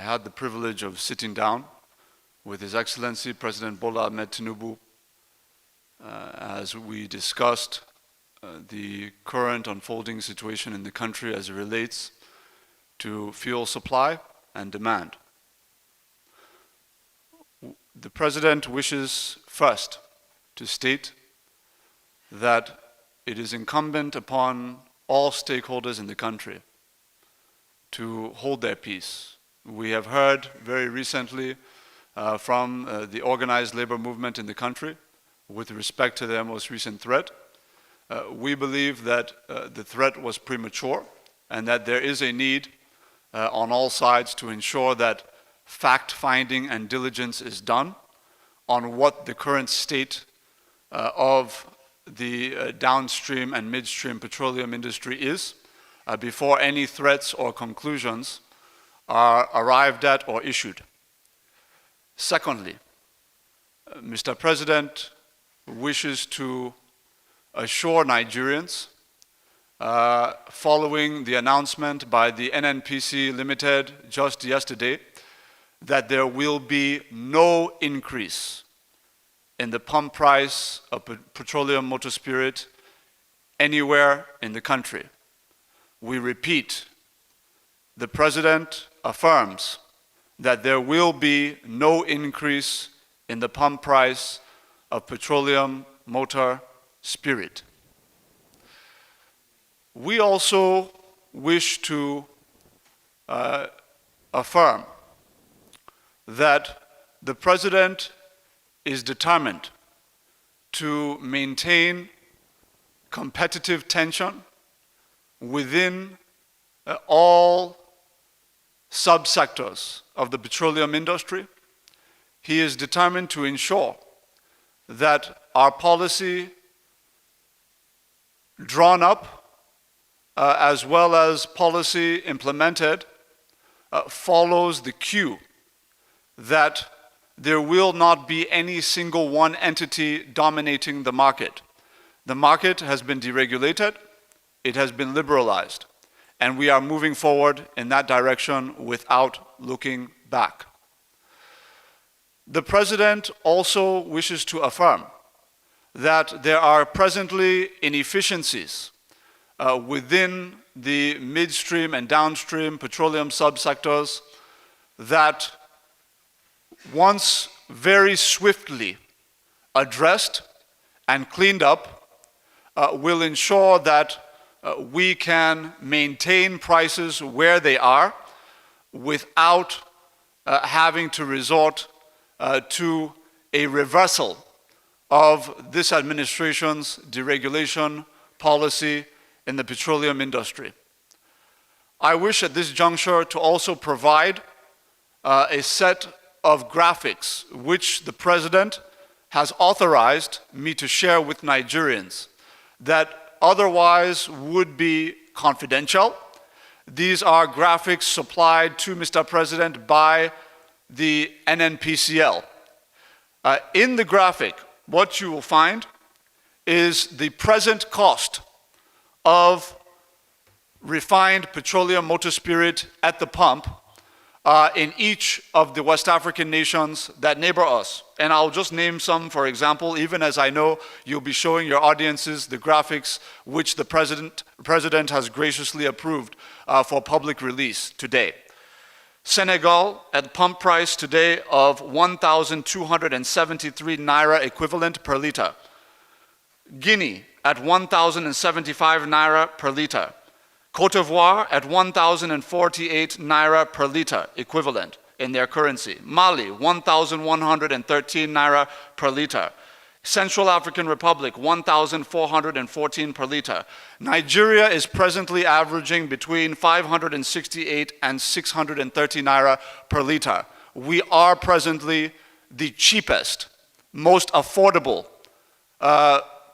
had the privilege of sitting down with His Excellency President Bola Ahmed Tinubu as we discussed the current unfolding situation in the country as it relates to fuel supply and demand. The President wishes first to state that it is incumbent upon all stakeholders in the country to hold their peace. We have heard very recently from the organized labor movement in the country with respect to their most recent threat. We believe that the threat was premature and that there is a need on all sides to ensure that fact-finding and diligence is done on what the current state of the downstream and midstream petroleum industry is before any threats or conclusions are arrived at or issued. Secondly, Mr. President wishes to assure Nigerians, following the announcement by the NNPC Limited just yesterday, that there will be no increase in the pump price of petroleum motor spirit anywhere in the country. We repeat, the President affirms that there will be no increase in the pump price of petroleum motor spirit. We also wish to affirm that the President is determined to maintain competitive tension within all subsectors of the petroleum industry. He is determined to ensure that our policy drawn up as well as policy implemented follows the cue that there will not be any single one entity dominating the market. The market has been deregulated, it has been liberalized, and we are moving forward in that direction without looking back. The President also wishes to affirm that there are presently inefficiencies within the midstream and downstream petroleum subsectors that, once very swiftly addressed and cleaned up, will ensure that we can maintain prices where they are without having to resort to a reversal of this administration's deregulation policy in the petroleum industry. I wish at this juncture to also provide a set of graphics which the President has authorized me to share with Nigerians that otherwise would be confidential. These are graphics supplied to Mr. President by the NNPCL. In the graphic, what you will find is the present cost of refined petroleum motor spirit at the pump in each of the West African nations that neighbor us. And I'll just name some, for example, even as I know you'll be showing your audiences the graphics which the President has graciously approved for public release today. Senegal at pump price today of 1,273 naira equivalent per liter. Guinea at 1,075 naira per liter. Cote d'Ivoire at 1,048 naira per liter equivalent in their currency. Mali, 1,113 naira per liter. Central African Republic, 1,414 per liter. Nigeria is presently averaging between 568 and 630 naira per liter. We are presently the cheapest, most affordable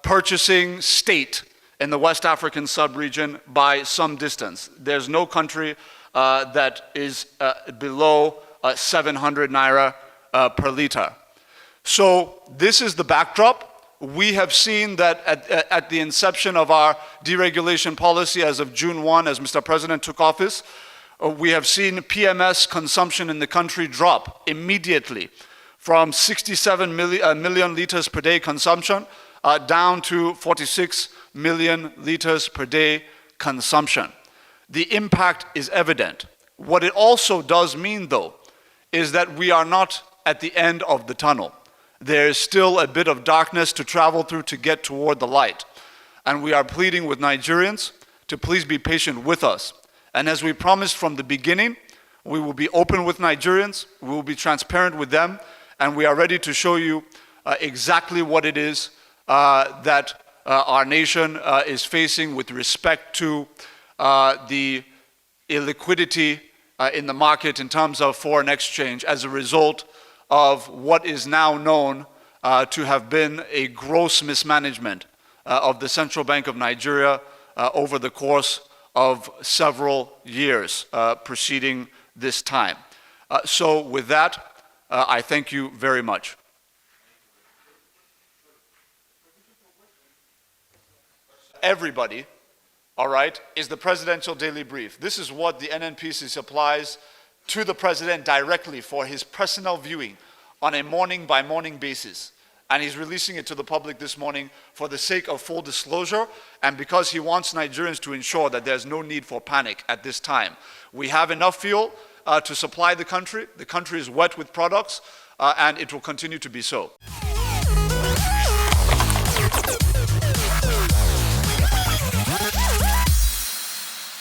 purchasing state in the West African sub-region by some distance. There's no country that is below 700 naira per liter. So this is the backdrop. We have seen that at the inception of our deregulation policy as of June 1, as Mr. President took office, We have seen PMS consumption in the country drop immediately from 67 million liters per day consumption down to 46 million liters per day consumption. The impact is evident. What it also does mean, though, is that we are not at the end of the tunnel. There is still a bit of darkness to travel through to get toward the light. And we are pleading with Nigerians to please be patient with us. And as we promised from the beginning, we will be open with Nigerians, we will be transparent with them, and we are ready to show you exactly what it is that our nation is facing with respect to the illiquidity in the market in terms of foreign exchange as a result of what is now known to have been a gross mismanagement of the Central Bank of Nigeria over the course of several years preceding this time. So with that, I thank you very much. Everybody, all right, is the Presidential Daily Brief. This is what the NNPC supplies to the President directly for his personal viewing on a morning-by-morning basis. And he's releasing it to the public this morning for the sake of full disclosure and because he wants Nigerians to ensure that there's no need for panic at this time. We have enough fuel to supply the country. The country is wet with products and it will continue to be so.